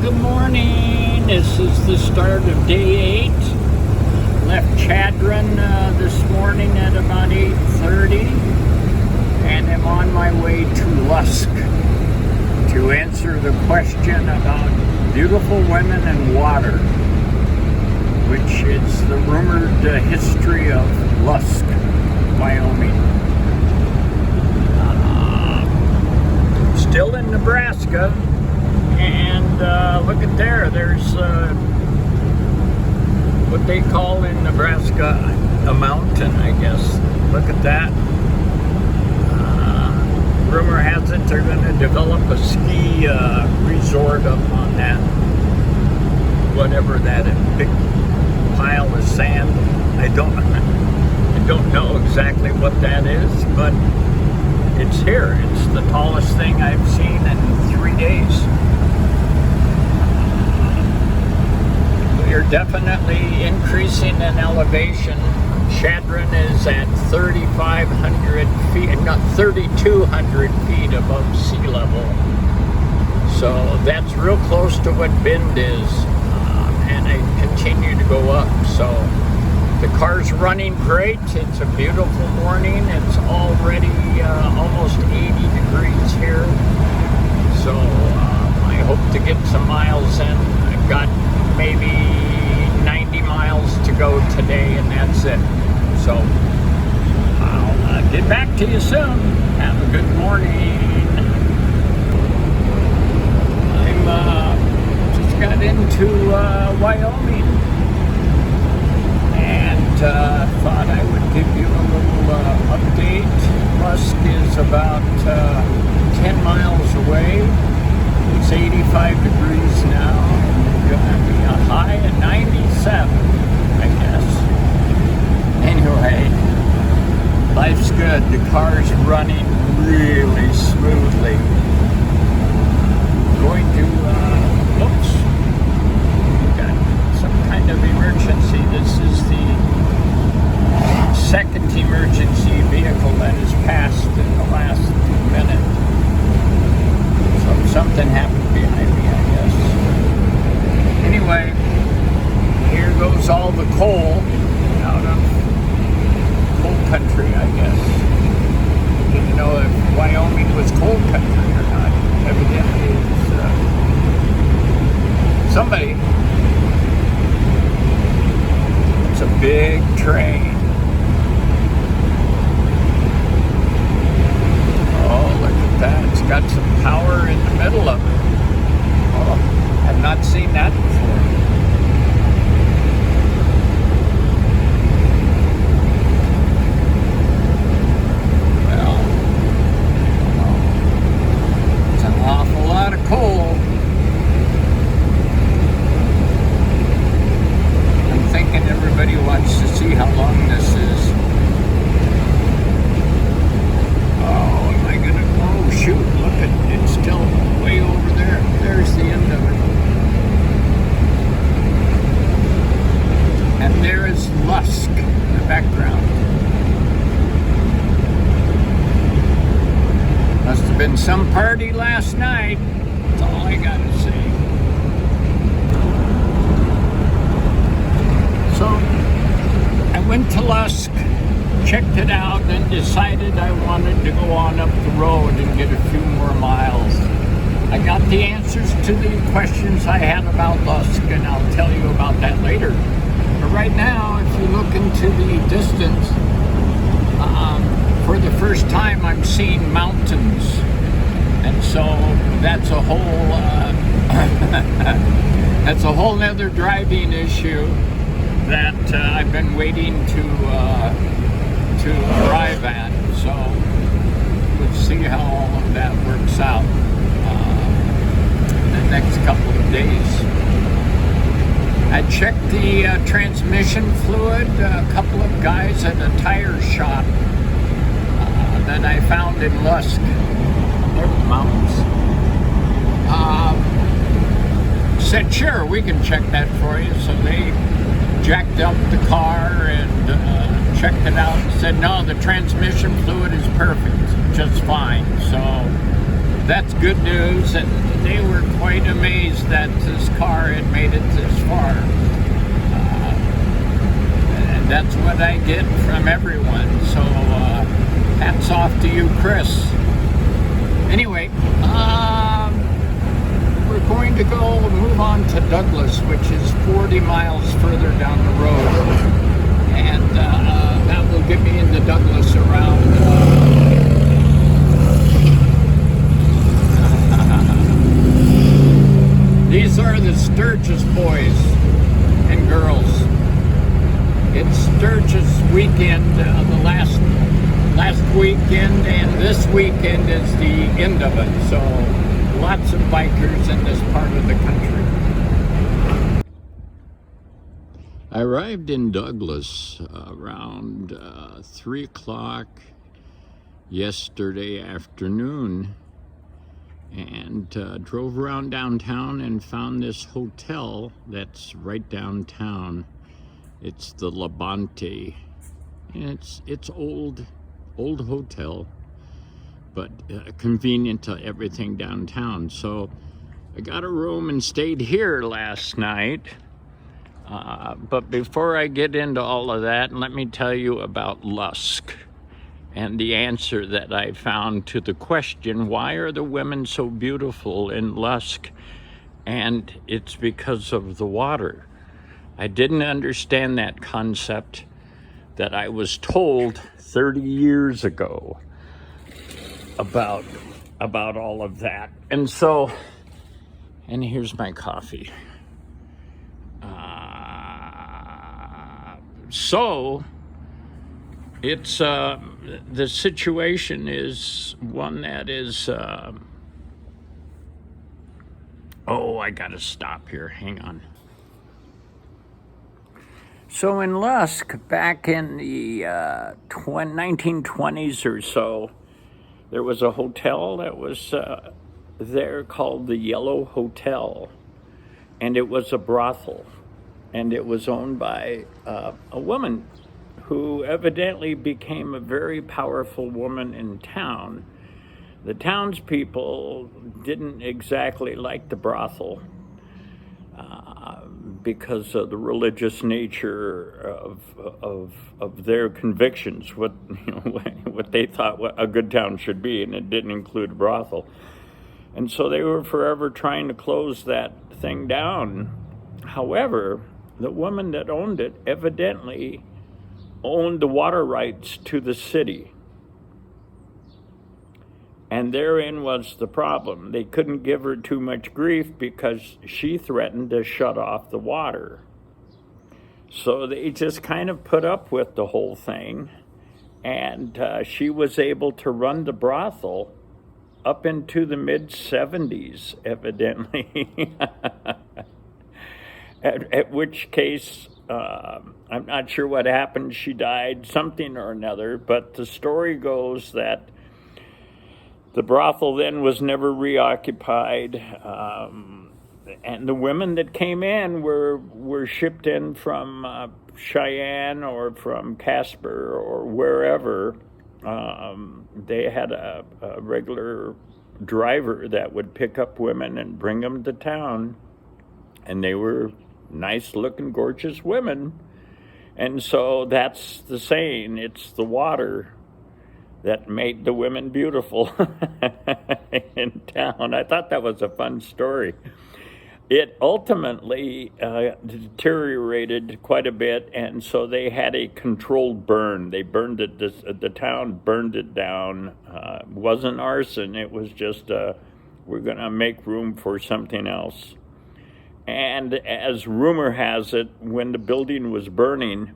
good morning. This is the start of day 8. Left Chadron this morning at about 8:30, and I'm on my way to Lusk to answer the question about beautiful women and water, which is the rumored history of Lusk, Wyoming. Still in Nebraska. And look at there's what they call in Nebraska a mountain, I guess. Look at that. Rumor has it they're going to develop a ski resort up on that, whatever that is, big pile of sand. I don't know exactly what that is, but it's here. It's the tallest thing I've seen in 3 days. You're definitely increasing in elevation. Chadron is at 3,500 feet, not 3,200 feet above sea level. So that's real close to what Bend is, and I continue to go up. So the car's running great. It's a beautiful morning. It's already almost 80 degrees here. So I hope to get some miles in. I've got maybe 90 miles to go today, and that's it. So I'll get back to you soon. Have a good morning. I'm just got into Wyoming, and thought I would give you a little update. Lusk is about 10 miles away. It's 85 degrees now. Gonna be a high of 97, I guess. Anyway, life's good. The car's running really smoothly. Going to, oops, got some kind of emergency. This is the second emergency vehicle that has passed in the last minute. So something happened behind me, I guess. Anyway, here goes all the coal out of coal country, I guess. Didn't know if Wyoming was coal country or not. Evidently it's somebody. It's a big train. Oh, look at that. It's got some power in the middle of it. Oh, I've not seen that before. Well, it's an awful lot of coal. I'm thinking everybody wants to see how long this is. Oh, am I gonna? Oh, shoot! Look at it's still way over there. There's the end of it. And there is Lusk in the background. Must have been some party last night. That's all I gotta say. So I went to Lusk, checked it out, and decided I wanted to go on up the road and get a few more miles. I got the answers to the questions I had about Lusk, and I'll tell you about that later. But right now, if you look into the distance, for the first time I'm seeing mountains. And so that's a whole that's a whole nother driving issue that I've been waiting to arrive at. So let's see how all of that works out in the next couple of days. I checked the transmission fluid. A couple of guys at a tire shop that I found in Lusk. There's the mountains. Said, sure, we can check that for you. So they jacked up the car and checked it out and said, no, the transmission fluid is perfect, just fine. So that's good news. And they were quite amazed that this car had made it this far. And that's what I get from everyone. So hats off to you, Chris. Anyway, we're going to move on to Douglas, which is 40 miles further down the road. And that will get me into Douglas around these are the Sturgis boys and girls. It's Sturgis weekend, the last weekend, and this weekend is the end of it. So lots of bikers in this part of the country. I arrived in Douglas around 3 o'clock yesterday afternoon, and drove around downtown and found this hotel that's right downtown. It's the Labonte, and it's old hotel, but convenient to everything downtown. So I got a room and stayed here last night. But before I get into all of that, let me tell you about Lusk and the answer that I found to the question, why are the women so beautiful in Lusk? And it's because of the water. I didn't understand that concept that I was told 30 years ago about all of that. And so, and here's my coffee. So it's the situation is one that is I gotta stop here, hang on. So in Lusk, back in the 1920s or so, there was a hotel that was there called the Yellow Hotel, and it was a brothel. And it was owned by a woman who evidently became a very powerful woman in town. The townspeople didn't exactly like the brothel because of the religious nature of their convictions, what they thought a good town should be, and it didn't include a brothel. And so they were forever trying to close that thing down. However, the woman that owned it evidently owned the water rights to the city. And therein was the problem. They couldn't give her too much grief because she threatened to shut off the water. So they just kind of put up with the whole thing. And she was able to run the brothel up into the mid-70s, evidently. At which case, I'm not sure what happened. She died, something or another. But the story goes that the brothel then was never reoccupied. And the women that came in were shipped in from Cheyenne or from Casper or wherever. They had a regular driver that would pick up women and bring them to town. And they were nice looking, gorgeous women. And so that's the saying, it's the water that made the women beautiful in town. I thought that was a fun story. It ultimately deteriorated quite a bit, and so they had a controlled burn. They burned it, the town burned it down. It wasn't arson, it was just, we're gonna make room for something else. And as rumor has it, when the building was burning,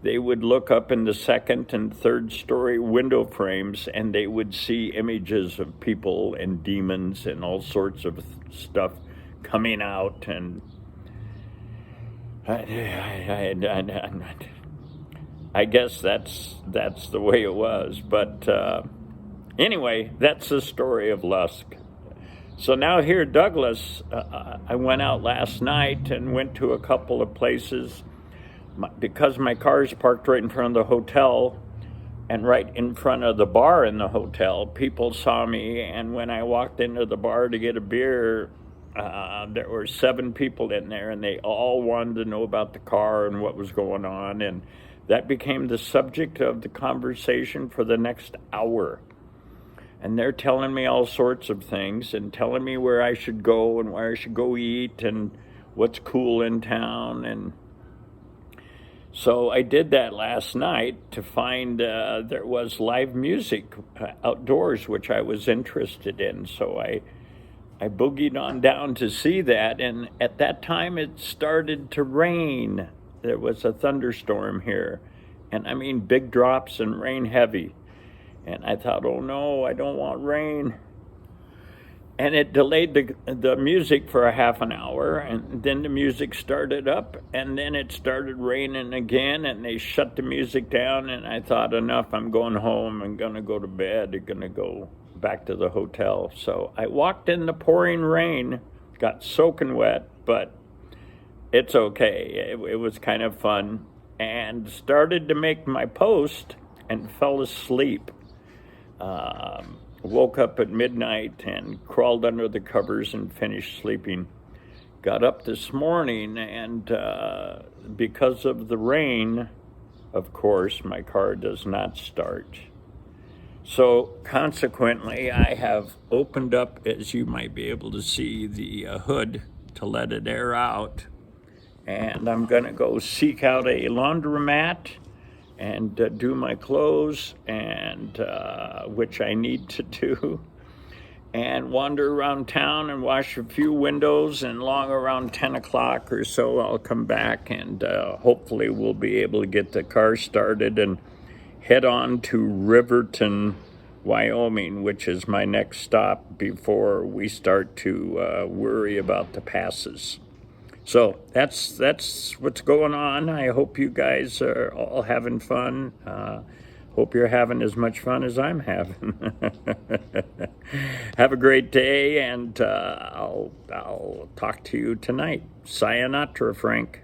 they would look up in the second and third story window frames and they would see images of people and demons and all sorts of stuff coming out. And I guess that's the way it was. But anyway, that's the story of Lusk. So now here, Douglas, I went out last night and went to a couple of places. Because my car is parked right in front of the hotel, And right in front of the bar in the hotel, people saw me. And when I walked into the bar to get a beer, there were 7 people in there, and they all wanted to know about the car and what was going on. And that became the subject of the conversation for the next hour. And they're telling me all sorts of things and telling me where I should go and where I should go eat and what's cool in town. And so I did that last night to find there was live music outdoors, which I was interested in. So I boogied on down to see that. And at that time, it started to rain. There was a thunderstorm here. And I mean, big drops and rain heavy. And I thought, oh no, I don't want rain. And it delayed the music for a half an hour, and then the music started up, and then it started raining again, and they shut the music down, and I thought, enough, I'm going home. I'm going to go to bed. I'm going to go back to the hotel. So I walked in the pouring rain, got soaking wet, but it's okay. It was kind of fun, and started to make my post and fell asleep. Woke up at midnight and crawled under the covers and finished sleeping. Got up this morning, and because of the rain, of course, my car does not start. So consequently, I have opened up, as you might be able to see, the hood to let it air out. And I'm going to go seek out a laundromat and do my clothes, and which I need to do, and wander around town and wash a few windows, and along around 10 o'clock or so, I'll come back, and hopefully we'll be able to get the car started and head on to Riverton, Wyoming, which is my next stop before we start to worry about the passes. So that's what's going on. I hope you guys are all having fun. Hope you're having as much fun as I'm having. Have a great day, and I'll talk to you tonight. Sayonara, Frank.